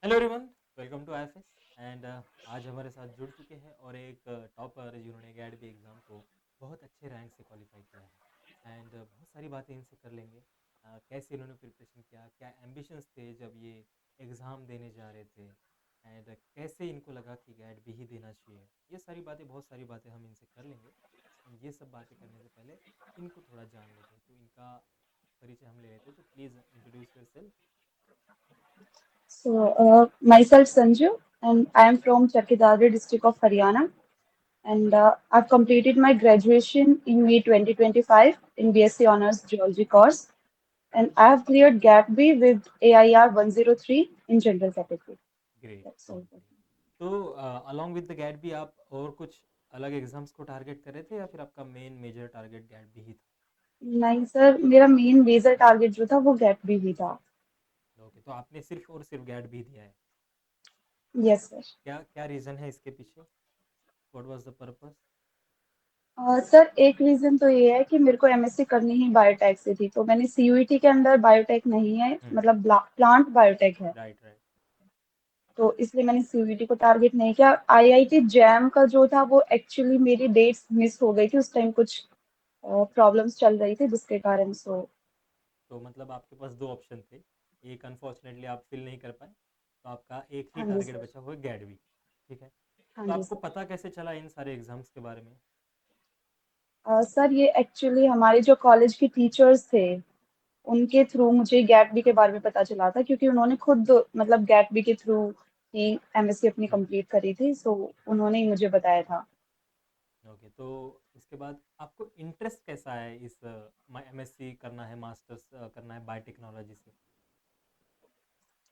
Hello everyone, welcome to IFS. And आज हमारे साथ जुड़ चुके हैं और एक टॉपर जिन्होंने गैट बी एग्ज़ाम को बहुत अच्छे रैंक से क्वालिफाई किया है। एंड बहुत सारी बातें इनसे कर लेंगे। कैसे इन्होंने प्रिपरेशन किया, क्या एम्बिशंस थे जब ये एग्ज़ाम देने जा रहे थे, एंड कैसे इनको लगा कि गैट बी ही देना चाहिए। ये सारी बातें, बहुत सारी बातें हम इनसे कर लेंगे। एंड ये सब बातें करने से पहले इनको थोड़ा जान लेते हैं, तो इनका परिचय हम ले लेते हैं। तो please introduce your self. Myself Sanju, and I am from Chakidadri district of Haryana, and I've completed my graduation in May 2025 in BSc Honours Geology course, and I have cleared GAT B with AIR 103 in general category. Great, That's all. बहुत बढ़िया। तो along with the gate भी आप और कुछ अलग exams को target कर रहे थे, या फिर आपका मेन मेजर टारगेट गैट भी ही था? नहीं सर, मेरा मेन मेजर टारगेट जो था वो GAT B ही था। ओके, तो आपने सिर्फ और सिर्फ गैट भी दिया है? Yes sir. क्या क्या रीज़न है इसके पीछे? What was the purpose? Sir एक रीजन तो ये है कि मेरे को एमएससी करनी ही बायोटेक से थी, तो मैंने सीयूईटी के अंदर बायोटेक नहीं है, हम्म। मतलब प्लांट बायोटेक है। Right, right. तो इसलिए मैंने सीयूईटी को टारगेट नहीं किया। आईआईटी जैम का जो था वो एक्चुअली मेरी डेट्स मिस हो गई थी, उस टाइम कुछ प्रॉब्लम्स चल रही थी जिसके कारण सो। तो मतलब आपके पास दो ऑप्शन थे, एक अनफॉर्चुनेटली आप फिल नहीं कर पाए, तो आपका एक ही हाँ जी टारगेट सर। बचा हुआ गैट भी। ठीक है। हाँ तो जी आपको सर। पता कैसे चला इन सारे एग्जाम्स के बारे में? सर ये एक्चुअली हमारे जो कॉलेज के टीचर्स थे उनके थ्रू मुझे गैट बी के बारे में पता चला था, क्योंकि उन्होंने खुद मतलब गैट बी के थ्रू ही एमएससी अपनी हम्म। कंप्लीट करी थी, सो उन्होंने ही मुझे बताया था। ओके, तो इसके बाद आपको इंटरेस्ट कैसा है इस एमएससी करना है, मास्टर्स करना है बायोटेक्नोलॉजी से?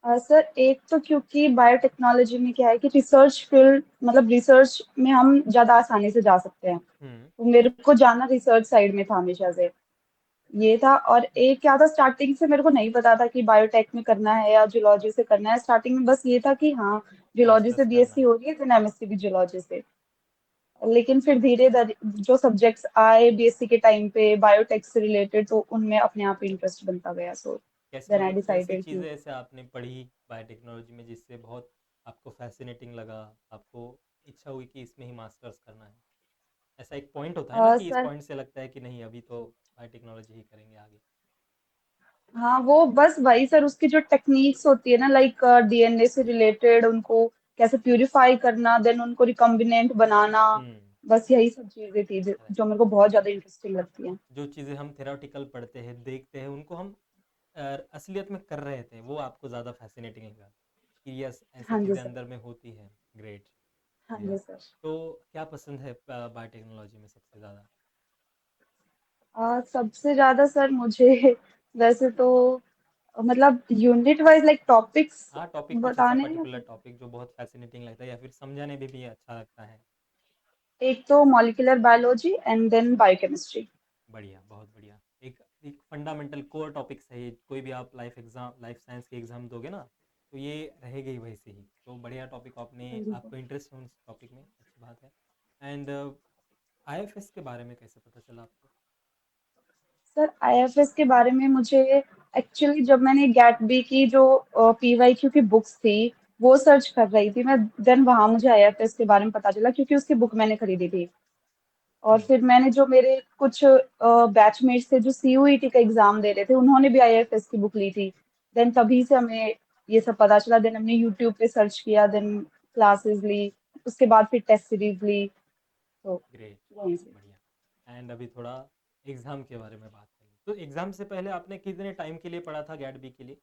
सर एक तो क्योंकि बायोटेक्नोलॉजी में क्या है कि रिसर्च फील्ड, मतलब रिसर्च में हम ज़्यादा आसानी से जा सकते हैं, हम्म। तो मेरे को जाना रिसर्च साइड में था हमेशा से। ये था। और एक क्या था, स्टार्टिंग से मेरे को नहीं पता था कि बायोटेक में करना है या जूलॉजी से करना है। स्टार्टिंग में बस ये था कि हाँ, जूलॉजी से मास्टर्स करना बीएससी है। हो रही है तो एमएससी भी जूलॉजी से। लेकिन फिर धीरे धीरे जो सब्जेक्ट्स आए बीएससी के टाइम पे बायोटेक से रिलेटेड, तो उनमें अपने आप इंटरेस्ट बनता गया। सो कैसे, देन आई मतलब कैसी डिसाइडेड कि चीज़ें ऐसे आपने पढ़ी बायोटेक्नोलॉजी में जिससे बहुत आपको फैसिनेटिंग लगा, आपको इच्छा हुई कि इसमें ही मास्टर्स करना है? ऐसा एक पॉइंट होता है ना कि इस सर, पॉइंट से लगता है कि नहीं, अभी तो बायोटेक्नोलॉजी ही करेंगे आगे। हाँ वो बस वही सर, उसकी जो टेक्निक्स होती है ना, लाइक डीएनए से रिलेटेड उनको कैसे प्यूरिफाई करना, देन उनको रिकम्बिनेंट बनाना, हम्म। बस यही सब चीजें थी जो मेरे को बहुत ज्यादा इंटरेस्टिंग लगती हैं। जो चीज़ें हम थेराटिकल पढ़ते हैं, देखते हैं, उनको हम असलियत में कर रहे थे, वो आपको ज़्यादा फैसिनेटिंग लगा कि यस, ऐसी हाँ जी चीज़ें सर। अंदर में होती हैं। ग्रेट। हाँ बढ़िया। जी सर। तो क्या पसंद है बायोटेक्नोलॉजी में सबसे ज़्यादा? सबसे ज्यादा सर मुझे वैसे तो मतलब यूनिट वाइज लाइक टॉपिक्स हाँ, टॉपिक कुछ ऐसा बताने हैं या पर्टिकुलर फिर टॉपिक जो बहुत फैसिनेटिंग लगता है या फिर समझाने में भी अच्छा लगता है? एक तो molecular biology and then biochemistry. बढ़िया, बहुत बढ़िया। एक एक फंडामेंटल कोर टॉपिक्स है ये। कोई भी आप लाइफ साइंस के एग्जाम दोगे ना, तो ये रहेगा ही वैसे ही। तो बढ़िया टॉपिक आपने, हाँ जी सर। आपको इंटरेस्ट है उस टॉपिक में, अच्छी बात है। एंड आईएफएस के बारे में कैसे पता चला आपको? सर आईएफएस के बारे में मुझे एक्चुअली जब मैंने गैट बी की जो पीवाईक्यू की बुक्स थी वो सर्च कर रही थी मैं, देन वहां मुझे आईएफएस के बारे में पता चला, क्योंकि उसकी बुक मैंने खरीदी थी। और हम्म। फिर मैंने जो मेरे कुछ बैचमेट्स थे जो सीयूईटी का एग्जाम दे रहे थे, उन्होंने भी आईएफएस की बुक ली थी। देन तभी से हमें ये सब पता चला। देन हमने यूट्यूब पे सर्च किया, देन क्लासेस ली, उसके बाद फिर टेस्ट सीरीज ली, तो ग्रेट, वहीं से। बढ़िया। एंड अभी थोड़ा एग्ज़ाम के बारे में बात करें, तो एग्ज़ाम से पहले आपने कितने टाइम के लिए पढ़ा था गैट बी के लिए?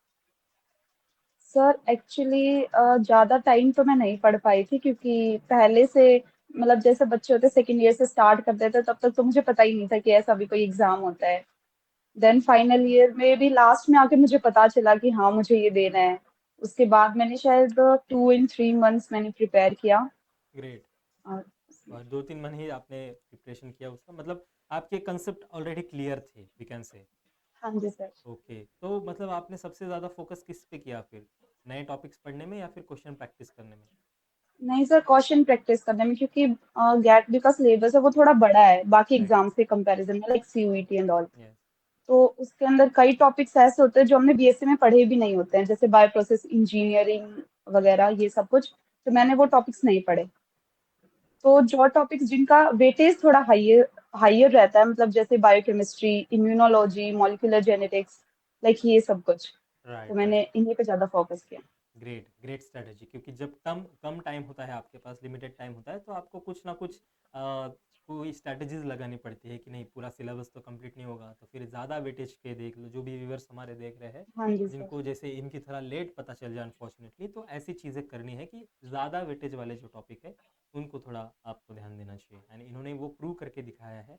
सर एक्चुअली ज़्यादा टाइम तो मैं नहीं पढ़ पाई थी, क्योंकि पहले से मतलब जैसे बच्चे होते सेकेंड ईयर से स्टार्ट कर देते, तब तक तो मुझे पता ही नहीं था कि ऐसा भी कोई एग्जाम होता है। देन फाइनल ईयर में भी लास्ट में आके मुझे पता चला कि हाँ मुझे ये देना है। उसके बाद मैंने शायद 2 इन 3 मंथ्स मैंने प्रिपेयर किया। ग्रेट। और और 2-3 महीने ही आपने प्रिपरेशन किया उसका, मतलब आपके कंसेप्ट ऑलरेडी क्लियर थे, वी कैन से। हाँ जी सर। ओके, तो मतलब आपने सबसे ज़्यादा फोकस किस पे किया फिर? नए टॉपिक्स पढ़ने में या फिर क्वेश्चन प्रैक्टिस करने में? नहीं सर, क्वेश्चन प्रैक्टिस करने में, क्योंकि गैट बी का सिलेबस है वो थोड़ा बड़ा है बाकी राइट। एग्जाम से कंपैरिजन में, like CUET and all. Yes. तो उसके अंदर कई टॉपिक्स ऐसे होते हैं जो हमने बीएससी में पढ़े भी नहीं होते हैं, जैसे बायो प्रोसेस इंजीनियरिंग वगैरह ये सब कुछ, तो मैंने वो टॉपिक्स नहीं पढ़े। तो जो टॉपिक्स जिनका वेटेज थोड़ा हाइयर हाइयर रहता है, मतलब जैसे biochemistry, immunology, molecular genetics, like ये सब कुछ, तो राइट, मैंने राइट। इन्हीं पे ज्यादा फोकस किया। ग्रेट, ग्रेट स्ट्रेटजी, क्योंकि जब कम कम टाइम होता है आपके पास, लिमिटेड टाइम होता है, तो आपको कुछ ना कुछ कोई स्ट्रैटेजीज लगानी पड़ती है कि नहीं पूरा सिलेबस तो कंप्लीट नहीं होगा, तो फिर ज़्यादा वेटेज के देख लो। जो भी व्यूवर्स हमारे देख रहे हैं, हाँ जी सर। जिनको जैसे इनकी तरह लेट पता चल जाए अनफॉर्चुनेटली, तो ऐसी चीज़ें करनी है कि ज़्यादा वेटेज वाले जो टॉपिक है उनको थोड़ा आपको ध्यान देना चाहिए। यानी इन्होंने वो प्रूव करके दिखाया है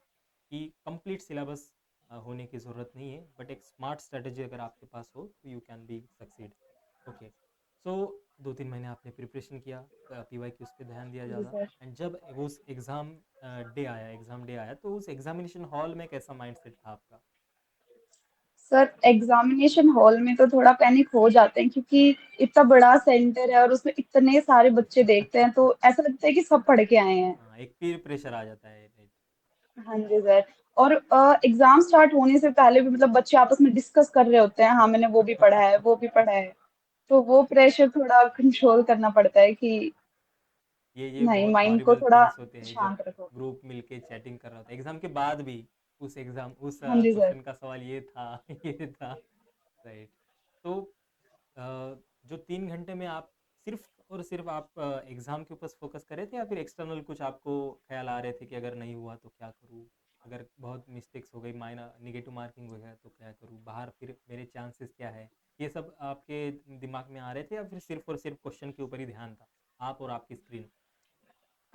कि कंप्लीट सिलेबस होने की ज़रूरत नहीं है, बट एक स्मार्ट स्ट्रेटेजी अगर आपके पास हो तो you can be succeed. Okay. So 2-3 महीने आपने प्रिपरेशन किया, पीवाई की उस पर ध्यान दिया जी ज़्यादा, सर। एंड जब वो उस एग्ज़ाम डे आया तो उस एग्जामिनेशन हॉल में कैसा माइंडसेट था आपका? सर एग्जामिनेशन हॉल में तो थोड़ा पैनिक हो जाते हैं, क्योंकि इतना बड़ा सेंटर है और उसमें इतने सारे बच्चे देखते हैं, तो ऐसा लगता है कि सब पढ़ के आए हैं। हाँ, एक पीर प्रेशर आ जाता है, राइट। हाँ जी सर। और एग्जाम स्टार्ट होने से पहले भी मतलब बच्चे आपस में डिस्कस कर रहे होते हैं, हाँ मैंने वो भी पढ़ा है, वो भी पढ़ा है। तो वो प्रेशर थोड़ा कंट्रोल करना पड़ता है कि ये नहीं, बहुत माइंड को हॉरिबल थोड़ा थिंग्स होते हैं जब शांत रखो। ग्रुप मिलके चैटिंग कर रहा होता है एग्जाम के बाद भी। उस हाँ जी सर। क्वेश्चन का सवाल ये था ये था, राइट। तो अ, जो 3 घंटे में आप सिर्फ और सिर्फ आप एग्जाम के ऊपर फोकस कर रहे थे, या फिर एक्सटर्नल कुछ आपको ख्याल आ रहे थे कि अगर नहीं हुआ तो क्या करूँ, अगर बहुत मिस्टेक्स हो गई, माइनर निगेटिव मार्किंग हो गया तो क्या करूँ, बाहर फिर मेरे चांसेस क्या है, ये सब आपके दिमाग में आ रहे थे, या फिर सिर्फ और सिर्फ क्वेश्चन के ऊपर ही ध्यान था, आप और आपकी स्क्रीन?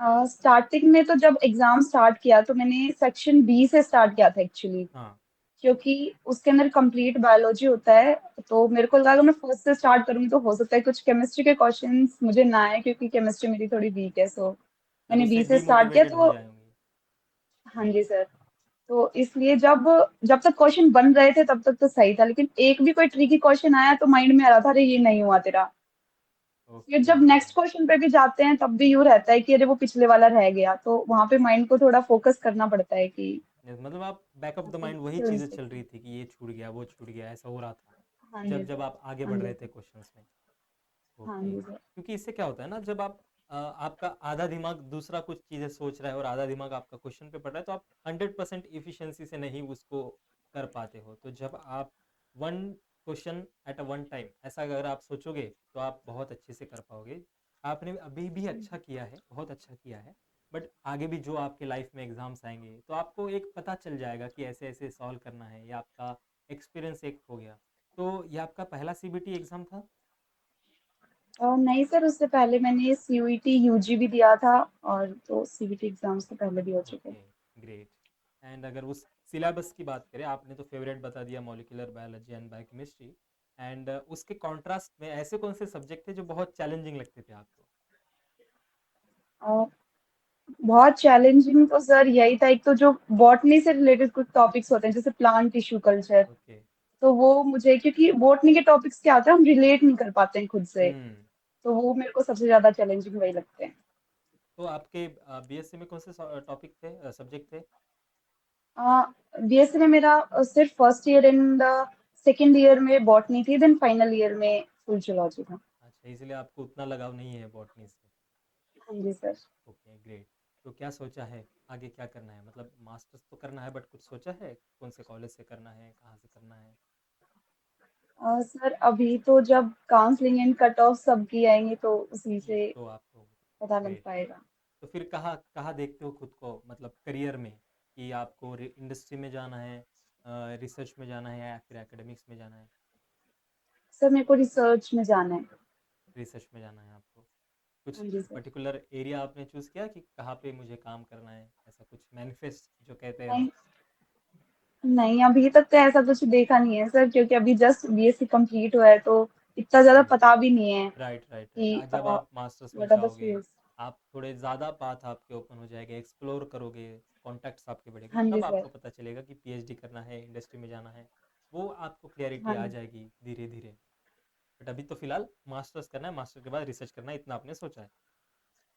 स्टार्टिंग में तो जब एग्जाम स्टार्ट किया तो मैंने सेक्शन बी से स्टार्ट किया था एक्चुअली, हाँ। क्योंकि उसके अंदर कंप्लीट बायोलॉजी होता है। तो मेरे को लगा अगर मैं फर्स्ट से स्टार्ट करूंगी तो हो सकता है कुछ केमिस्ट्री के क्वेश्चंस मुझे ना आए, क्योंकि केमिस्ट्री मेरी थोड़ी वीक है। सो फिर मैंने उससे बी से स्टार्ट किया डीमोटिवेटेड हो तो जाएंगे। हाँ जी सर। तो इसलिए जब जब तक क्वेश्चन बन रहे थे तब तक तो सही था, लेकिन एक भी कोई ट्रिकी क्वेश्चन आया तो माइंड में आ रहा था अरे ये नहीं हुआ तेरा। फिर ओके। जब नेक्स्ट क्वेश्चन पे भी जाते हैं तब भी यूं रहता है कि अरे वो पिछले वाला रह गया, तो वहां पे माइंड को थोड़ा फोकस करना पड़ता है कि मतलब आप बैक ऑफ द ऐसे माइंड वही क्यों चीज़ें मिस्टेक चल हुई। रही थी कि ये छूट गया, वो छूट गया, ऐसा हो रहा था हाँ जी जब सर। जब आप आगे हाँ बढ़ जी रहे थे सर। क्वेश्चंस में? हाँ ओके, जी सर। क्योंकि इससे क्या होता है ना, जब आप आपका आधा दिमाग दूसरा कुछ चीज़ें सोच रहा है और आधा दिमाग आपका क्वेश्चन पे पड़ रहा है, तो आप 100% इफिशिएंसी से नहीं उसको कर पाते हो। तो जब आप one question at a one time ऐसा अगर आप सोचोगे तो आप बहुत अच्छे से कर पाओगे। आपने अभी भी अच्छा किया है, बहुत अच्छा किया है, बट आगे भी जो आपके लाइफ में एग्जाम्स आएंगे तो आपको एक पता चल जाएगा कि ऐसे ऐसे सॉल्व करना है, या आपका एक्सपीरियंस एक हो गया। तो ये आपका पहला सीबीटी एग्जाम था? नहीं सर, उससे पहले मैंने सीयूईटी यूजी भी दिया था, और तो सीयूईटी एग्जाम्स तो पहले भी हो चुके हैं। Okay, great. एंड अगर उस सिलेबस की बात करें, आपने तो फेवरेट बता दिया molecular biology and biochemistry, and उसके कॉन्ट्रास्ट में ऐसे कौन से सब्जेक्ट थे जो बहुत चैलेंजिंग लगते थे आपको? अ, बहुत चैलेंजिंग तो सर यही था, एक तो जो बॉटनी से रिलेटेड कुछ टॉपिक्स होते हैं जैसे प्लांट टिश्यू कल्चर, ओके। तो वो मुझे, क्योंकि बॉटनी के टॉपिक्स क्या होते हैं हम रिलेट नहीं कर पाते हैं खुद से, हम्म। तो वो मेरे को सबसे ज्यादा चैलेंजिंग वही लगते हैं। तो आपके बीएससी में कौन से टॉपिक थे, सब्जेक्ट थे? बीएससी में मेरा सिर्फ first year and second year में बॉटनी थी, देन फाइनल ईयर में फूल जोलॉजी था। अच्छा, इसलिए आपको उतना लगाव नहीं है बॉटनी से। हाँ जी सर। Okay, great. तो क्या सोचा है, आगे क्या करना है? मतलब मास्टर्स तो करना है, बट कुछ सोचा है कौन से कॉलेज से करना है, कहाँ से करना है? सर अभी तो जब काउंसलिंग एंड कट ऑफ सबकी आएंगी तो उसी से तो आपको, पता लग ग्रेट। पाएगा। तो फिर कहाँ कहाँ देखते हो खुद को, मतलब करियर में, कि आपको इंडस्ट्री में जाना है, रिसर्च में जाना है, या फिर एकेडमिक्स में जाना है? सर मेरे को रिसर्च में जाना है। रिसर्च में जाना है आपको। कुछ हाँ जी सर। पर्टिकुलर एरिया आपने चूज किया कि कहाँ पे मुझे काम करना है, ऐसा कुछ मैनिफेस्ट जो कहते हैं हम? नहीं, नहीं अभी तक तो ऐसा कुछ देखा नहीं है सर, क्योंकि अभी जस्ट बीएससी कंप्लीट हुआ है, तो इतना ज्यादा पता भी नहीं है राइट, राइट, राइट। कि आज जब आप मास्टर्स में व्हाट आर द जाओगे, फील्ड्स। आप थोड़े ज़्यादा पाथ आपके ओपन हो जाएंगे, एक्सप्लोर करोगे, कॉन्टैक्ट्स आपके बढ़ेंगे, हाँ जी तब सर। आपको पता चलेगा कि पीएचडी करना है, इंडस्ट्री में जाना है। वो आपको क्लियरिटी हाँ आ जी। जाएगी धीरे धीरे। बट अभी तो फिलहाल मास्टर्स करना है, मास्टर के बाद रिसर्च करना है, इतना आपने सोचा है।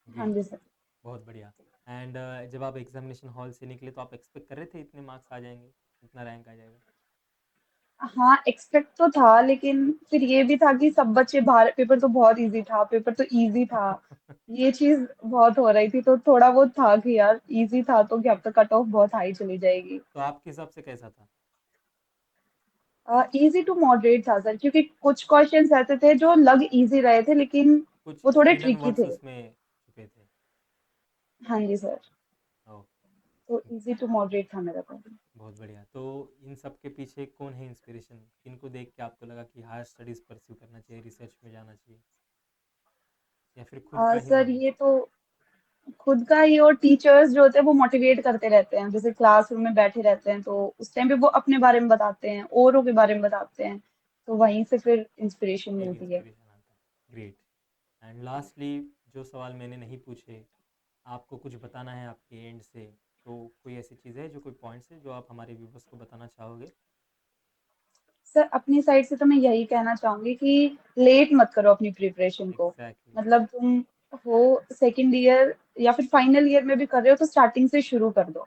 हाँ ग्रेट, जी सर। बहुत बढ़िया। एंड जब आप एग्जामिनेशन हॉल से निकले तो आप एक्सपेक्ट कर रहे थे इतने मार्क्स आ जाएंगे, इतना रैंक आ जाएगा? हाँ, एक्सपेक्ट तो था, लेकिन फिर ये भी था कि सब बच्चे बाहर, पेपर तो बहुत इजी था, पेपर तो इजी था। ये चीज बहुत हो रही थी, तो थोड़ा बहुत था कि यार इजी था तो क्या, अब तो कट ऑफ बहुत हाई चली जाएगी। तो आपके हिसाब से कैसा था? इजी टू मॉडरेट था सर, क्योंकि कुछ क्वेश्चंस ऐसे थे जो लग इजी रहे थे, लेकिन कुछ वो थोड़े हिडन ट्रिकी वर्ड्स थे। उसमें छुपे थे? हाँ जी सर। ओह, तो इजी टू मॉडरेट था मेरा तो। बहुत बढ़िया। तो इन सब के पीछे कौन है इंस्पिरेशन? किनको देख के आपको लगा कि हायर स्टडीज परस्यू करना चाहिए, रिसर्च में जाना चाहिए, या फिर खुद का ही सर मन? ये तो खुद का ही, और टीचर्स जो होते हैं वो मोटिवेट करते रहते हैं, जैसे क्लासरूम में बैठे रहते हैं तो उस टाइम पे वो अपने बारे में बताते हैं, औरों के बारे में बताते हैं, तो वहीं से फिर इंस्पिरेशन एक मिलती है। इंस्पिरेशन आता है। ग्रेट। एंड लास्टली, जो सवाल मैंने नहीं पूछे, आपको कुछ बताना है आपके एंड से, तो कोई ऐसी चीज़ है, जो कोई पॉइंट्स है जो आप हमारे व्यूवर्स को बताना चाहोगे? सर अपनी साइड से तो मैं यही कहना चाहूंगी कि लेट मत करो अपनी प्रिपरेशन को। एग्जैक्टली। मतलब तुम हो सेकंड ईयर या फिर फाइनल ईयर में भी कर रहे हो तो स्टार्टिंग से शुरू कर दो।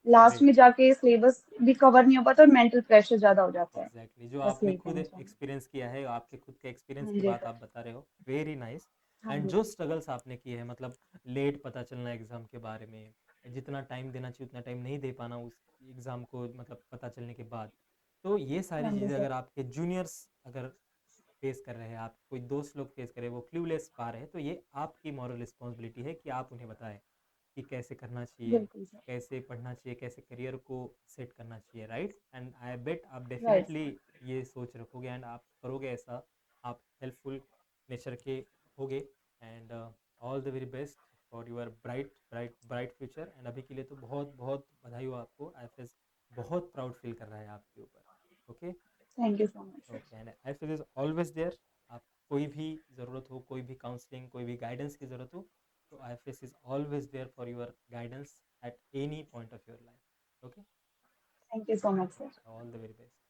Last great. में जाके सिलेबस भी कवर नहीं हो पाता और मेंटल प्रेशर ज्यादा हो जाता है। एग्जैक्टली, जो बस आपने यही खुद कहना चाहूंगी। एक्सपीरियंस किया है, आपके खुद के एक्सपीरियंस हाँ की जी बात सर। आप बता रहे हो, वेरी नाइस। हाँ एंड जी। जो स्ट्रगल्स आपने किए हैं, मतलब लेट पता चलना एग्ज़ाम के बारे में, जितना टाइम देना चाहिए उतना टाइम नहीं दे पाना उस एग्ज़ाम को, मतलब पता चलने के बाद, तो ये सारी हाँ जी चीज़ें सर। अगर आपके जूनियर्स अगर फेस कर रहे हैं, आप कोई दोस्त लोग फेस कर रहे हैं, वो क्लूलेस पा रहे हैं, तो ये आपकी मॉरल रिस्पॉन्सिबिलिटी है कि आप उन्हें बताएं कि कैसे करना चाहिए, बिल्कुल सर। कैसे पढ़ना चाहिए, कैसे करियर को सेट करना चाहिए, राइट? एंड आई बेट आप राइट डेफिनेटली सर। ये सोच रखोगे एंड आप करोगे ऐसा। आप हेल्पफुल नेचर के होगे। And all the very best for your bright bright bright future. And अभी के लिए तो बहुत बहुत बधाई हो आपको। आई बहुत प्राउड फील कर रहा है आपके ऊपर। Okay. Thank you so much sir. Okay, and I is always there. आप कोई भी ज़रूरत हो, कोई भी काउंसलिंग, कोई भी गाइडेंस की ज़रूरत हो, तो I is always there for your guidance at any point of your life. Okay. Thank you so much sir. All the very best.